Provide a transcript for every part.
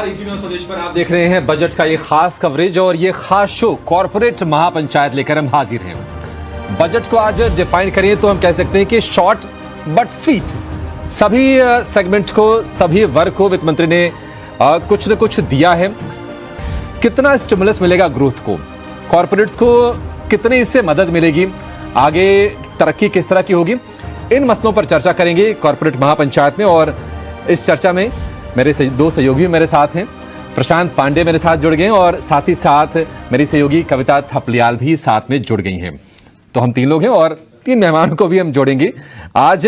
नमस्कार, ETV स्वदेश पर आप देख रहे हैं बजट का ये खास कवरेज और ये खास शो कॉर्पोरेट महापंचायत लेकर हम हाजिर हैं। बजट को आज डिफाइन करें तो हम कह सकते हैं कि शॉर्ट बट स्वीट। सभी सेगमेंट को, सभी वर्ग को वित्त मंत्री ने कुछ न कुछ दिया है। कितना स्टिमुलस मिलेगा ग्रोथ को, कॉर्पोरेट्स को कितनी इससे मदद मिलेगी, आगे तरक्की किस तरह की होगी, इन मसलों पर चर्चा करेंगे कॉर्पोरेट महापंचायत में। और इस चर्चा में मेरे दो सहयोगी मेरे साथ हैं। प्रशांत पांडे मेरे साथ जुड़ गए हैं और साथ ही साथ मेरी सहयोगी कविता थपलियाल भी साथ में जुड़ गई हैं। तो हम तीन लोग हैं और तीन मेहमानों को भी हम जोड़ेंगे। आज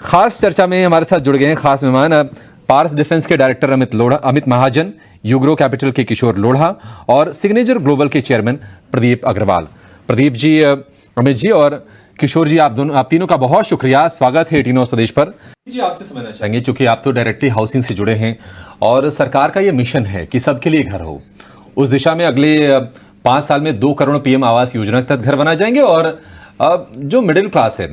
खास चर्चा में हमारे साथ जुड़ गए हैं खास मेहमान पार्स डिफेंस के डायरेक्टर अमित महाजन, यूग्रो कैपिटल के किशोर लोढ़ा और सिग्नेचर ग्लोबल के चेयरमैन प्रदीप अग्रवाल। प्रदीप जी, अमित जी और किशोर जी, आप तीनों का बहुत शुक्रिया। स्वागत है ETV स्वदेश पर। जी, आपसे समझना चाहेंगे क्योंकि आप तो डायरेक्टली हाउसिंग से जुड़े हैं और सरकार का ये मिशन है कि सबके लिए घर हो। उस दिशा में अगले 5 साल में 2 करोड़ PM आवास योजना के तहत घर बनाए जाएंगे और जो मिडिल क्लास है,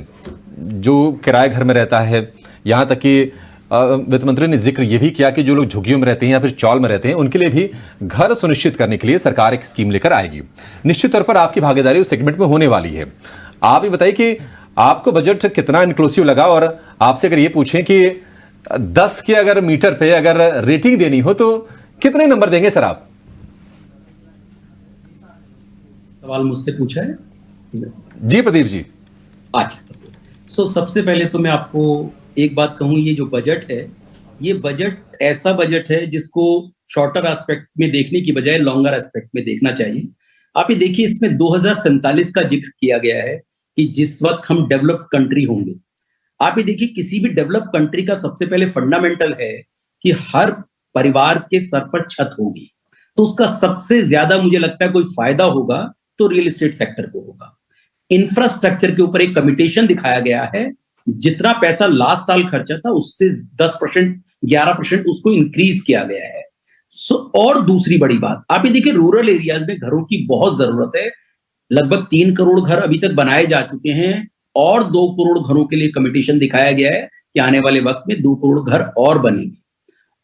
जो किराए घर में रहता है, यहाँ तक कि वित्त मंत्री ने जिक्र ये भी किया कि जो लोग झुग्गियों में रहते हैं या फिर चौल में रहते हैं उनके लिए भी घर सुनिश्चित करने के लिए सरकार एक स्कीम लेकर आएगी। निश्चित तौर पर आपकी भागीदारी उस सेगमेंट में होने वाली है। आप ये बताइए कि आपको बजट कितना इंक्लूसिव लगा और आपसे अगर ये पूछें कि 10 के अगर मीटर पे अगर रेटिंग देनी हो तो कितने नंबर देंगे सर आप? सवाल मुझसे पूछा है जी प्रदीप जी। अच्छा, सबसे पहले तो मैं आपको एक बात कहूं, ये जो बजट है, ये बजट ऐसा बजट है जिसको शॉर्टर एस्पेक्ट में देखने की बजाय लॉन्गर एस्पेक्ट में देखना चाहिए। आप ये देखिए, इसमें 2047 का जिक्र किया गया है कि जिस वक्त हम डेवलप्ड कंट्री होंगे। आप ये देखिए, किसी भी डेवलप्ड कंट्री का सबसे पहले फंडामेंटल है कि हर परिवार के सर पर छत होगी। तो उसका सबसे ज्यादा मुझे लगता है कोई फायदा होगा तो रियल एस्टेट सेक्टर को होगा। इंफ्रास्ट्रक्चर के ऊपर एक कमिटेशन दिखाया गया है, जितना पैसा लास्ट साल खर्चा था उससे 10%, 11% उसको इंक्रीज किया गया है। और दूसरी बड़ी बात, आप ये देखिए, रूरल एरियाज में घरों की बहुत जरूरत है। लगभग 3 करोड़ घर अभी तक बनाए जा चुके हैं और 2 करोड़ घरों के लिए कमिटेशन दिखाया गया है कि आने वाले वक्त में 2 करोड़ घर और बनेंगे।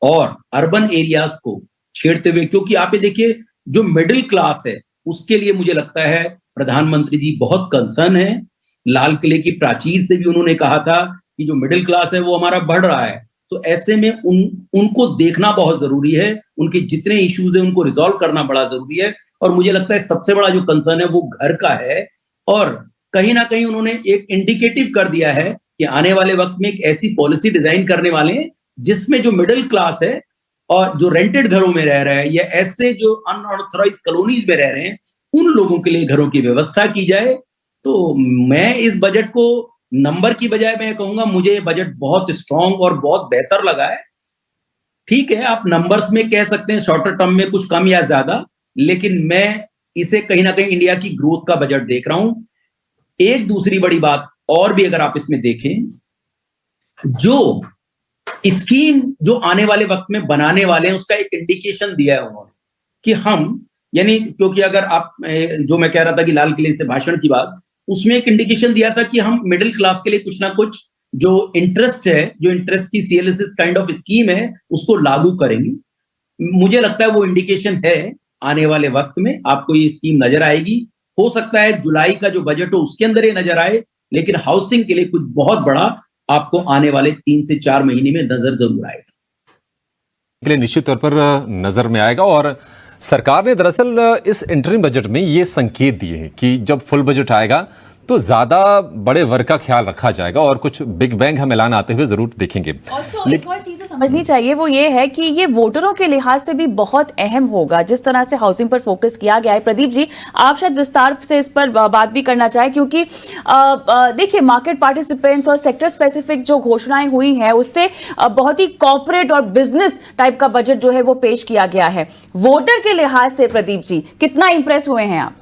और अर्बन एरियाज को छेड़ते हुए, क्योंकि आप ये देखिए, जो मिडिल क्लास है उसके लिए मुझे लगता है प्रधानमंत्री जी बहुत कंसर्न है। लाल किले की प्राचीर से भी उन्होंने कहा था कि जो मिडिल क्लास है वो हमारा बढ़ रहा है। तो ऐसे में उनको देखना बहुत जरूरी है, उनके जितने इश्यूज हैं उनको रिजॉल्व करना बड़ा जरूरी है। और मुझे लगता है सबसे बड़ा जो कंसर्न है वो घर का है। और कहीं ना कहीं उन्होंने एक इंडिकेटिव कर दिया है कि आने वाले वक्त में एक ऐसी पॉलिसी डिजाइन करने वाले हैं जिसमें जो मिडिल क्लास है और जो रेंटेड घरों में रह रहा है या ऐसे जो अनऑथराइज कॉलोनीज में रह रहे हैं, उन लोगों के लिए घरों की व्यवस्था की जाए। तो मैं इस बजट को नंबर की बजाय मैं कहूंगा, मुझे बजट बहुत स्ट्रांग और बहुत बेहतर लगा है। ठीक है, आप नंबर्स में कह सकते हैं शॉर्टर टर्म में कुछ कम या ज्यादा, लेकिन मैं इसे कहीं ना कहीं इंडिया की ग्रोथ का बजट देख रहा हूं। एक दूसरी बड़ी बात और भी अगर आप इसमें देखें, जो स्कीम जो आने वाले वक्त में बनाने वाले हैं उसका एक इंडिकेशन दिया है उन्होंने कि हम, यानी क्योंकि अगर आप, जो मैं कह रहा था कि लाल किले से भाषण की बात, उसमें एक इंडिकेशन दिया था कि हम मिडिल क्लास के लिए कुछ ना कुछ जो इंटरेस्ट है, जो इंटरेस्ट की CLSS काइंड ऑफ स्कीम है, उसको लागू करेंगे। मुझे लगता है वो इंडिकेशन है, आने वाले वक्त में आपको ये स्कीम नजर आएगी। हो सकता है जुलाई का जो बजट हो उसके अंदर ये नजर आए, लेकिन हाउसिंग के लिए कुछ बहुत बड़ा आपको आने वाले 3 से 4 महीने में नजर जरूर आएगा। निश्चित तौर पर नजर में आएगा। और सरकार ने दरअसल इस इंटरिम बजट में ये संकेत दिए हैं कि जब फुल बजट आएगा तो ज्यादा बड़े वर्ग का ख्याल रखा जाएगा और कुछ बिग बैंग हम ऐलान आते हुए जरूर देखेंगे। एक और चीज समझनी चाहिए, वो ये है कि ये वोटरों के लिहाज से भी बहुत अहम होगा जिस तरह से हाउसिंग पर फोकस किया गया है। प्रदीप जी, आप शायद विस्तार से इस पर बात भी करना चाहें, क्योंकि देखिए, मार्केट पार्टिसिपेंट्स और सेक्टर स्पेसिफिक जो घोषणाएं हुई हैं उससे बहुत ही कॉर्पोरेट और बिजनेस टाइप का बजट जो है वो पेश किया गया है। वोटर के लिहाज से प्रदीप जी कितना इंप्रेस हुए हैं आप?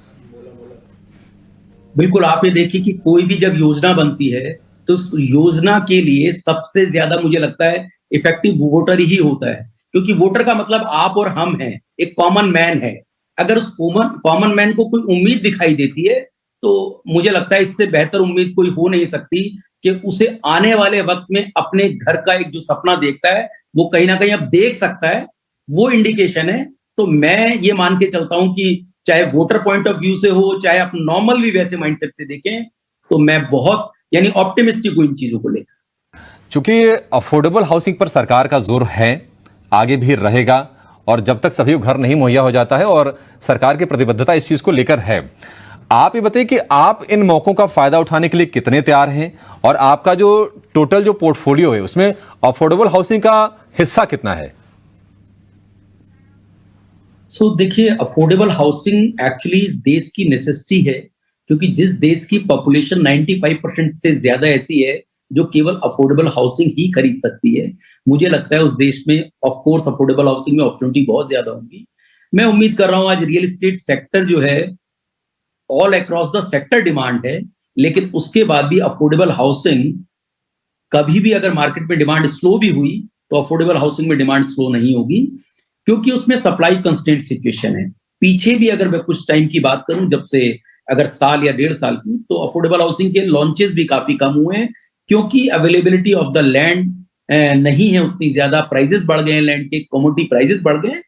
बिल्कुल, आप ये देखिए कि कोई भी जब योजना बनती है तो उस योजना के लिए सबसे ज्यादा मुझे लगता है इफेक्टिव वोटर ही होता है, क्योंकि वोटर का मतलब आप और हम हैं, एक कॉमन मैन है। अगर उस कॉमन मैन को कोई उम्मीद दिखाई देती है तो मुझे लगता है इससे बेहतर उम्मीद कोई हो नहीं सकती कि उसे आने वाले वक्त में अपने घर का एक जो सपना देखता है वो कहीं ना कहीं अब देख सकता है वो इंडिकेशन है। तो मैं ये मान के चलता हूं कि चाहे वोटर पॉइंट ऑफ व्यू से हो, चाहे आप नॉर्मल भी वैसे माइंडसेट से देखें, तो मैं बहुत यानी ऑप्टिमिस्टिक हूं इन चीजों को लेकर। चूंकि अफोर्डेबल हाउसिंग पर सरकार का जोर है, आगे भी रहेगा, और जब तक सभी को घर नहीं मुहैया हो जाता है, और सरकार की प्रतिबद्धता इस चीज को लेकर है। आप ये बताइए कि आप इन मौकों का फायदा उठाने के लिए कितने तैयार हैं, और आपका जो टोटल जो पोर्टफोलियो है उसमें अफोर्डेबल हाउसिंग का हिस्सा कितना है? देखिए, अफोर्डेबल हाउसिंग एक्चुअली इस देश की नेसेसिटी है, क्योंकि जिस देश की पॉपुलेशन 95% से ज्यादा ऐसी है जो केवल अफोर्डेबल हाउसिंग ही खरीद सकती है, मुझे लगता है उस देश में ऑफ कोर्स अफोर्डेबल हाउसिंग में अपॉर्चुनिटी बहुत ज्यादा होगी। मैं उम्मीद कर रहा हूं आज रियल एस्टेट सेक्टर जो है all across the sector demand है, लेकिन उसके बाद भी अफोर्डेबल हाउसिंग कभी भी अगर मार्केट में डिमांड स्लो भी हुई तो अफोर्डेबल हाउसिंग में डिमांड स्लो नहीं होगी, क्योंकि उसमें सप्लाई कंस्ट्रेंट सिचुएशन है। पीछे भी अगर मैं कुछ टाइम की बात करूं, जब से अगर साल या 1.5 साल की, तो अफोर्डेबल हाउसिंग के लॉन्चेस भी काफी कम हुए हैं, क्योंकि अवेलेबिलिटी ऑफ द लैंड नहीं है उतनी ज्यादा, प्राइसेस बढ़ गए हैं, लैंड के कमोडिटी प्राइसेस बढ़ गए हैं।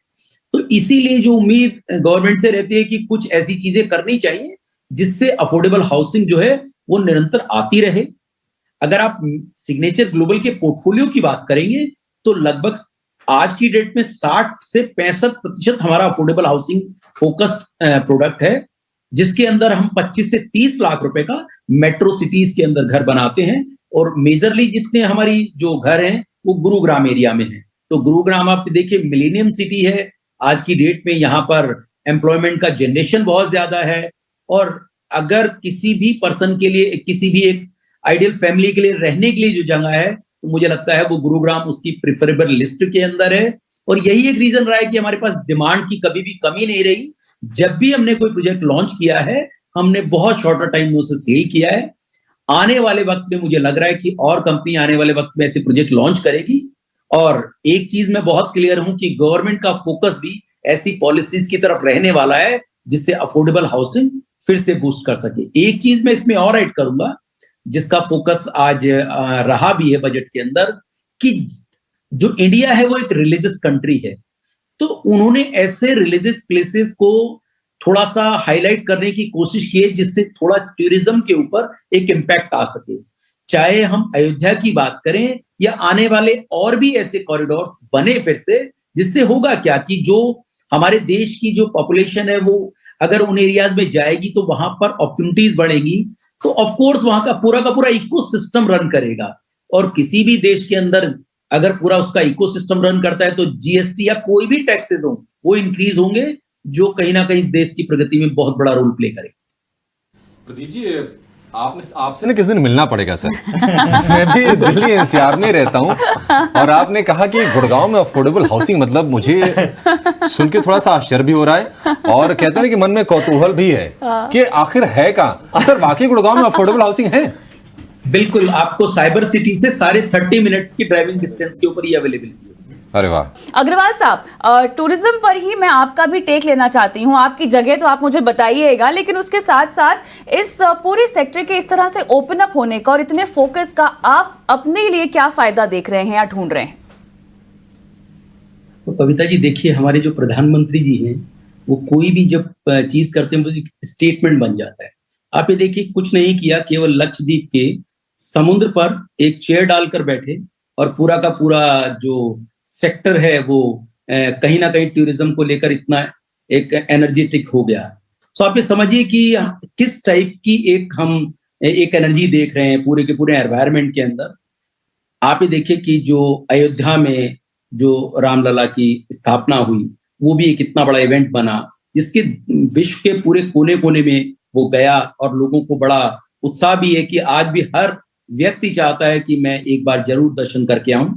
तो इसीलिए जो उम्मीद गवर्नमेंट से रहती है कि कुछ ऐसी चीजें करनी चाहिए जिससे अफोर्डेबल हाउसिंग जो है वो निरंतर आती रहे। अगर आप सिग्नेचर ग्लोबल के पोर्टफोलियो की बात करेंगे तो लगभग आज की डेट में 60 से 65% हमारा अफोर्डेबल हाउसिंग फोकस्ड प्रोडक्ट है, जिसके अंदर हम 25 से 30 लाख रुपए का मेट्रो सिटीज के अंदर घर बनाते हैं, और मेजरली जितने हमारी जो घर हैं वो गुरुग्राम एरिया में है। तो गुरुग्राम आप देखिए मिलेनियम सिटी है, आज की डेट में यहाँ पर एम्प्लॉयमेंट का जनरेशन बहुत ज्यादा है, और अगर किसी भी पर्सन के लिए, किसी भी एक आइडियल फैमिली के लिए रहने के लिए जो जगह है, तो मुझे लगता है वो गुरुग्राम उसकी प्रिफरेबल लिस्ट के अंदर है। और यही एक रीजन रहा है कि हमारे पास डिमांड की कभी भी कमी नहीं रही। जब भी हमने कोई प्रोजेक्ट लॉन्च किया है, हमने बहुत शॉर्टर टाइम में उसे सेल किया है। आने वाले वक्त में मुझे लग रहा है कि और कंपनी आने वाले वक्त में ऐसे प्रोजेक्ट लॉन्च करेगी। और एक चीज मैं बहुत क्लियर हूं कि गवर्नमेंट का फोकस भी ऐसी पॉलिसीज की तरफ रहने वाला है जिससे अफोर्डेबल हाउसिंग फिर से बूस्ट कर सके। एक चीज मैं इसमें और ऐड करूंगा, जिसका फोकस आज रहा भी है बजट के अंदर, कि जो इंडिया है वो एक रिलीजियस कंट्री है, तो उन्होंने ऐसे रिलीजियस प्लेसेस को थोड़ा सा हाईलाइट करने की कोशिश की है जिससे थोड़ा टूरिज्म के ऊपर एक इम्पैक्ट आ सके। चाहे हम अयोध्या की बात करें या आने वाले और भी ऐसे कॉरिडोर्स बने फिर से, जिससे होगा क्या कि जो हमारे देश की जो पॉपुलेशन है वो अगर उन एरियाज में जाएगी तो वहां पर अपॉर्चुनिटीज बढ़ेगी, तो ऑफ कोर्स वहां का पूरा इकोसिस्टम रन करेगा। और किसी भी देश के अंदर अगर पूरा उसका इकोसिस्टम रन करता है तो जीएसटी या कोई भी टैक्सेस हो वो इंक्रीज होंगे, जो कहीं ना कहीं इस देश की प्रगति में बहुत बड़ा रोल प्ले करेगा। प्रदीप जी, आपसे ना किस दिन मिलना पड़ेगा सर। मैं भी दिल्ली एनसीआर में रहता हूँ, और आपने कहा कि गुड़गांव में अफोर्डेबल हाउसिंग, मतलब मुझे सुन के थोड़ा सा आश्चर्य भी हो रहा है, और कहते हैं कि मन में कौतूहल भी है कि आखिर है कहाँ। सर वाकई गुड़गांव में अफोर्डेबल हाउसिंग है? बिल्कुल, आपको साइबर सिटी से सारे 30 मिनट की ड्राइविंग डिस्टेंस के ऊपर ही अवेलेबिलिटी है। अरे वाह। अग्रवाल साहब, टूरिज्म पर ही मैं आपका भी टेक लेना चाहती हूँ। आपकी जगह तो आप मुझे बताइएगा, लेकिन उसके साथ साथ इस पूरे सेक्टर के इस तरह से ओपन अप होने का और इतने फोकस का आप अपने लिए क्या फायदा देख रहे हैं या ढूंढ रहे हैं? तो कविता जी देखिए, हमारे जो प्रधानमंत्री जी हैं वो कोई भी जब चीज करते हैं वो स्टेटमेंट बन जाता है। आप ये देखिए, कुछ नहीं किया, केवल लक्षद्वीप के समुद्र पर एक चेयर डालकर बैठे और पूरा का पूरा जो सेक्टर है वो कहीं ना कहीं टूरिज्म को लेकर इतना एक एनर्जेटिक हो गया। सो आप ये समझिए कि किस टाइप की हम एक एनर्जी देख रहे हैं पूरे के पूरे एनवायरनमेंट के अंदर। आप ये देखिए कि जो अयोध्या में जो रामलला की स्थापना हुई वो भी एक इतना बड़ा इवेंट बना, जिसके विश्व के पूरे कोने कोने में वो गया, और लोगों को बड़ा उत्साह भी है कि आज भी हर व्यक्ति चाहता है कि मैं एक बार जरूर दर्शन करके आऊं।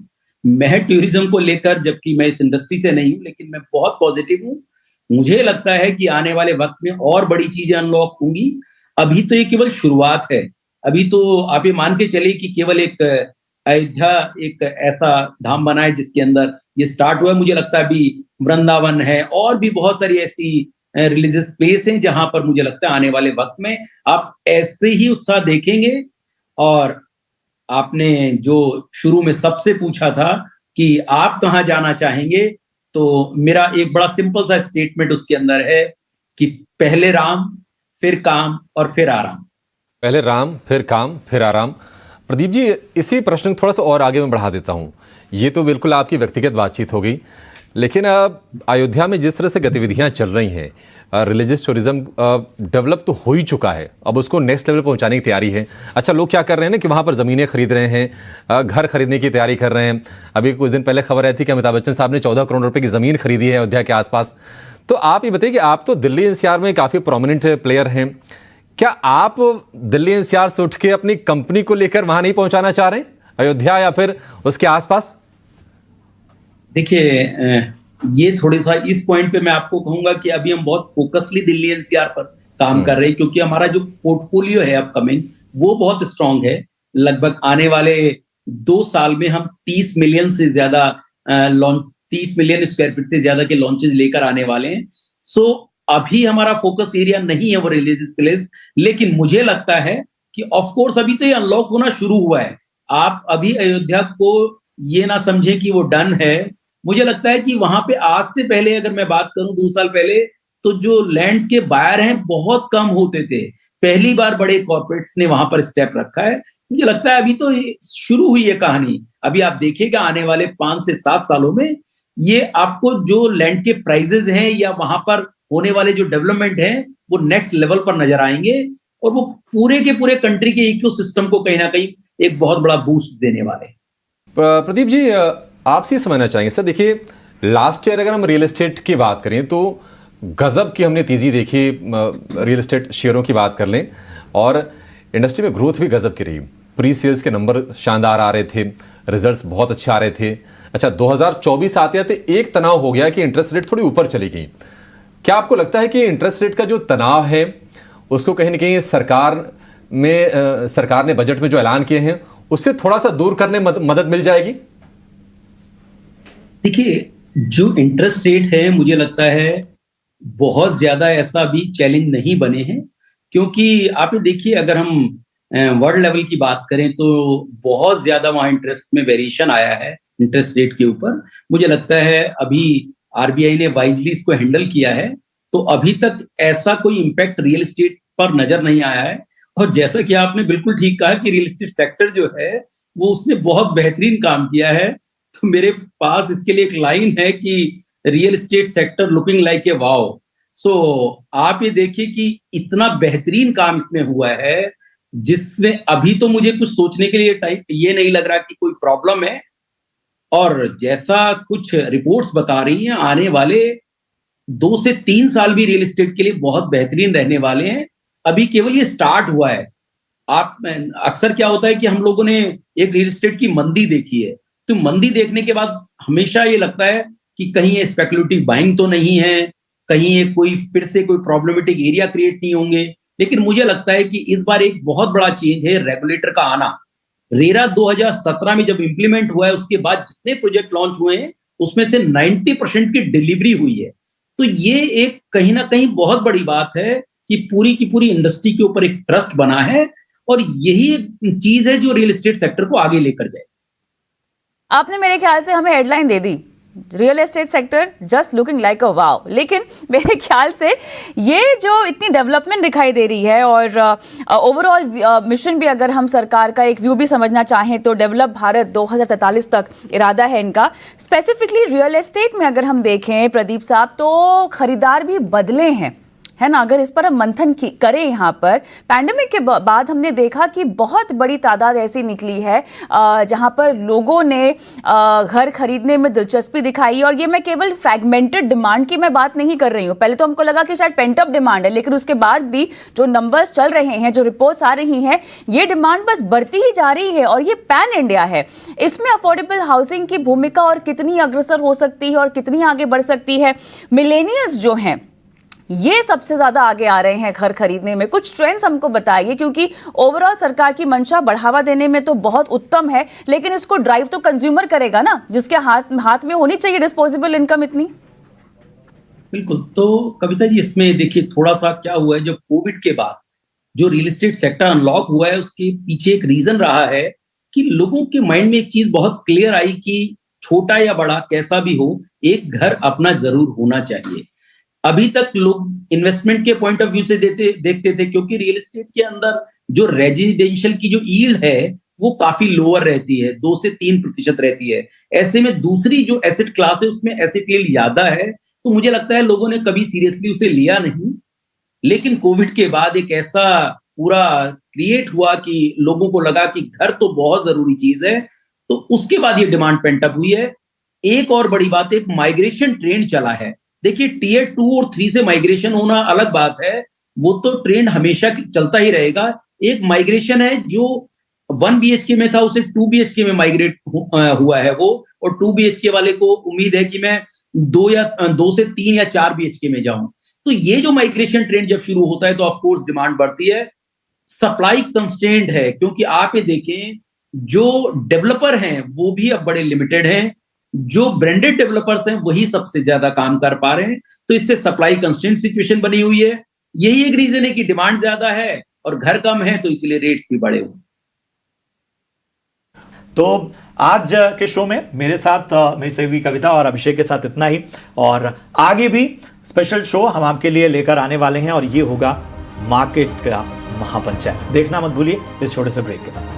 मैं टूरिज्म को लेकर, जबकि मैं इस इंडस्ट्री से नहीं हूं, लेकिन मैं बहुत पॉजिटिव हूं। मुझे लगता है कि आने वाले वक्त में और बड़ी चीजें अनलॉक होंगी। अभी तो ये केवल शुरुआत है। अभी तो आप ये मान के चलिए कि केवल एक अयोध्या एक ऐसा धाम बना है जिसके अंदर ये स्टार्ट हुआ है। मुझे लगता है अभी वृंदावन है और भी बहुत सारी ऐसी रिलीजियस प्लेस हैं जहां पर मुझे लगता है आने वाले वक्त में आप ऐसे ही उत्साह देखेंगे। और आपने जो शुरू में सबसे पूछा था कि आप कहाँ जाना चाहेंगे, तो मेरा एक बड़ा सिंपल सा स्टेटमेंट उसके अंदर है कि पहले राम, फिर काम और फिर आराम। पहले राम, फिर काम, फिर आराम। प्रदीप जी, इसी प्रश्न को थोड़ा सा और आगे मैं बढ़ा देता हूं। ये तो बिल्कुल आपकी व्यक्तिगत बातचीत हो गई, लेकिन अब अयोध्या में जिस तरह से गतिविधियां चल रही हैं, रिलीजियस टूरिज्म डेवलप तो हो ही चुका है, अब उसको नेक्स्ट लेवल पहुंचाने की तैयारी है। अच्छा, लोग क्या कर रहे हैं ना कि वहां पर ज़मीनें खरीद रहे हैं, घर खरीदने की तैयारी कर रहे हैं। अभी कुछ दिन पहले खबर आई थी कि अमिताभ बच्चन साहब ने 14 करोड़ रुपए की ज़मीन खरीदी है अयोध्या के आसपास। तो आप ये बताइए कि आप तो दिल्ली एनसीआर में काफ़ी प्रोमिनेंट प्लेयर हैं, क्या आप दिल्ली एनसीआर से उठ के अपनी कंपनी को लेकर वहां नहीं पहुंचाना चाह रहे अयोध्या या फिर उसके आसपास? देखिए, ये थोड़ी सा इस पॉइंट पे मैं आपको कहूंगा कि अभी हम बहुत फोकसली दिल्ली एनसीआर पर काम कर रहे हैं, क्योंकि हमारा जो पोर्टफोलियो है अपकमिंग वो बहुत स्ट्रांग है। लगभग आने वाले 2 साल में हम 30 मिलियन से ज्यादा 30 मिलियन स्क्वायर फीट से ज्यादा के लॉन्चेस लेकर आने वाले हैं। सो अभी हमारा फोकस एरिया नहीं है वो रिलीजियस प्लेस, लेकिन मुझे लगता है कि ऑफ कोर्स अभी तो ये अनलॉक होना शुरू हुआ है। आप अभी अयोध्या को ये ना समझे कि वो डन है। मुझे लगता है कि वहां पे आज से पहले अगर मैं बात करूं 2 साल पहले, तो जो लैंड्स के बायर हैं बहुत कम होते थे। पहली बार बड़े कॉर्पोरेट्स ने वहां पर स्टेप रखा है। मुझे लगता है अभी तो शुरू हुई है कहानी। अभी आप देखिएगा आने वाले 5 से 7 सालों में ये आपको जो लैंड के प्राइजेस हैं या वहां पर होने वाले जो डेवलपमेंट है वो नेक्स्ट लेवल पर नजर आएंगे, और वो पूरे के पूरे कंट्री के इकोसिस्टम को कहीं ना कहीं एक बहुत बड़ा बूस्ट देने वाले। प्रदीप जी, आपसे ही समझना चाहेंगे सर। देखिए, लास्ट ईयर अगर हम रियल एस्टेट की बात करें तो गजब की हमने तेजी देखी। रियल एस्टेट शेयरों की बात कर लें और इंडस्ट्री में ग्रोथ भी गजब की रही। प्री सेल्स के नंबर शानदार आ रहे थे, रिजल्ट्स बहुत अच्छे आ रहे थे। अच्छा, 2024 आते आते एक तनाव हो गया कि इंटरेस्ट रेट थोड़ी ऊपर चली गई। क्या आपको लगता है कि इंटरेस्ट रेट का जो तनाव है उसको कहीं ना कहीं सरकार ने बजट में जो ऐलान किए हैं उससे थोड़ा सा दूर करने मदद मिल जाएगी? देखिए, जो इंटरेस्ट रेट है मुझे लगता है बहुत ज्यादा ऐसा भी चैलेंज नहीं बने हैं, क्योंकि आप ये देखिए अगर हम वर्ल्ड लेवल की बात करें तो बहुत ज्यादा वहां इंटरेस्ट में वेरिएशन आया है इंटरेस्ट रेट के ऊपर। मुझे लगता है अभी आरबीआई ने वाइजली इसको हैंडल किया है, तो अभी तक ऐसा कोई इंपैक्ट रियल एस्टेट पर नजर नहीं आया है। और जैसा कि आपने बिल्कुल ठीक कहा कि रियल एस्टेट सेक्टर जो है वो उसने बहुत बेहतरीन काम किया है। तो मेरे पास इसके लिए एक लाइन है कि real estate sector looking like a wow. So आप ये देखिए कि इतना बेहतरीन काम इसमें हुआ है जिसमें अभी तो मुझे कुछ सोचने के लिए ये नहीं लग रहा कि कोई प्रॉब्लम है। और जैसा कुछ रिपोर्ट्स बता रही हैं, आने वाले 2 से 3 साल भी रियल एस्टेट के लिए बहुत बेहतरीन रहने वाले हैं। अभी केवल ये स्टार्ट हुआ है। आप अक्सर क्या होता है कि हम लोगों ने एक रियल एस्टेट की मंदी देखी है, तो मंदी देखने के बाद हमेशा ये लगता है कि कहीं ये स्पेकुलेटिव बाइंग तो नहीं है, कहीं ये कोई फिर से कोई प्रॉब्लमेटिक एरिया क्रिएट नहीं होंगे। लेकिन मुझे लगता है कि इस बार एक बहुत बड़ा चेंज है रेगुलेटर का आना। रेरा 2017 में जब इंप्लीमेंट हुआ है उसके बाद जितने प्रोजेक्ट लॉन्च हुए हैं उसमें से 90% की डिलीवरी हुई है। तो ये एक कहीं ना कहीं बहुत बड़ी बात है कि पूरी की पूरी इंडस्ट्री के ऊपर एक ट्रस्ट बना है, और यही एक चीज है जो रियल एस्टेट सेक्टर को आगे लेकर जाए। आपने मेरे ख्याल से हमें हेडलाइन दे दी, real estate sector just looking like a wow. लेकिन मेरे ख्याल से ये जो इतनी डेवलपमेंट दिखाई दे रही है और ओवरऑल मिशन भी अगर हम सरकार का एक व्यू भी समझना चाहें तो डेवलप भारत 2043 तक इरादा है इनका। स्पेसिफिकली रियल एस्टेट में अगर हम देखें प्रदीप साहब, तो खरीदार भी बदले हैं, है ना। अगर इस पर हम मंथन करें यहाँ पर, पैंडेमिक के बाद हमने देखा कि बहुत बड़ी तादाद ऐसी निकली है जहाँ पर लोगों ने घर खरीदने में दिलचस्पी दिखाई। और ये मैं केवल फ्रैगमेंटेड डिमांड की मैं बात नहीं कर रही हूँ। पहले तो हमको लगा कि शायद पेंट अप डिमांड है, लेकिन उसके बाद भी जो नंबर्स चल रहे हैं, जो रिपोर्ट्स आ रही हैं, ये डिमांड बस बढ़ती ही जा रही है और ये पैन इंडिया है। इसमें अफोर्डेबल हाउसिंग की भूमिका और कितनी अग्रसर हो सकती है और कितनी आगे बढ़ सकती है। मिलेनियल्स जो हैं ये सबसे ज्यादा आगे आ रहे हैं घर खरीदने में। कुछ ट्रेंड्स हमको बताइए, क्योंकि ओवरऑल सरकार की मंशा बढ़ावा देने में तो बहुत उत्तम है, लेकिन इसको ड्राइव तो कंज्यूमर करेगा ना, जिसके हाथ में होनी चाहिए डिस्पोजेबल इनकम इतनी। बिल्कुल। तो कविता जी, इसमें देखिए थोड़ा सा क्या हुआ है, जब कोविड के बाद जो रियल एस्टेट सेक्टर अनलॉक हुआ है उसके पीछे एक रीजन रहा है कि लोगों के माइंड में एक चीज बहुत क्लियर आई कि छोटा या बड़ा कैसा भी हो, एक घर अपना जरूर होना चाहिए। अभी तक लोग इन्वेस्टमेंट के पॉइंट ऑफ व्यू से देखते थे, क्योंकि रियल एस्टेट के अंदर जो रेजिडेंशियल की जो यील्ड है वो काफी लोअर रहती है, 2 से 3% रहती है। ऐसे में दूसरी जो एसेट क्लास है उसमें एसेट यील्ड ज्यादा है, तो मुझे लगता है लोगों ने कभी सीरियसली उसे लिया नहीं। लेकिन कोविड के बाद एक ऐसा पूरा क्रिएट हुआ कि लोगों को लगा कि घर तो बहुत जरूरी चीज है, तो उसके बाद ये डिमांड पेंटअप हुई है। एक और बड़ी बात, एक माइग्रेशन ट्रेंड चला है। देखिए, टियर 2 और 3 से माइग्रेशन होना अलग बात है, वो तो ट्रेंड हमेशा चलता ही रहेगा। एक माइग्रेशन है जो 1 BHK में था, उसे 2 BHK में माइग्रेट हुआ है वो, और 2 BHK वाले को उम्मीद है कि मैं 2 से 3 या 4 BHK में जाऊं। तो ये जो माइग्रेशन ट्रेंड जब शुरू होता है तो ऑफ कोर्स डिमांड बढ़ती है। सप्लाई कंस्ट्रेंट है, क्योंकि आप ये देखें, जो डेवलपर हैं वो भी अब बड़े लिमिटेड हैं, जो ब्रांडेड डेवलपर्स हैं वही सबसे ज्यादा काम कर पा रहे हैं। तो इससे सप्लाई कंस्ट्रेंट सिचुएशन बनी हुई है। यही एक रीजन है कि डिमांड ज्यादा है और घर कम है, तो इसलिए रेट्स भी बढ़े हुए। तो आज के शो में मेरे साथ मेरी सहयोगी कविता और अभिषेक के साथ इतना ही, और आगे भी स्पेशल शो हम आपके लिए लेकर आने वाले हैं, और ये होगा मार्केट का महापंचायत। देखना मत भूलिए इस छोटे से ब्रेक के बाद।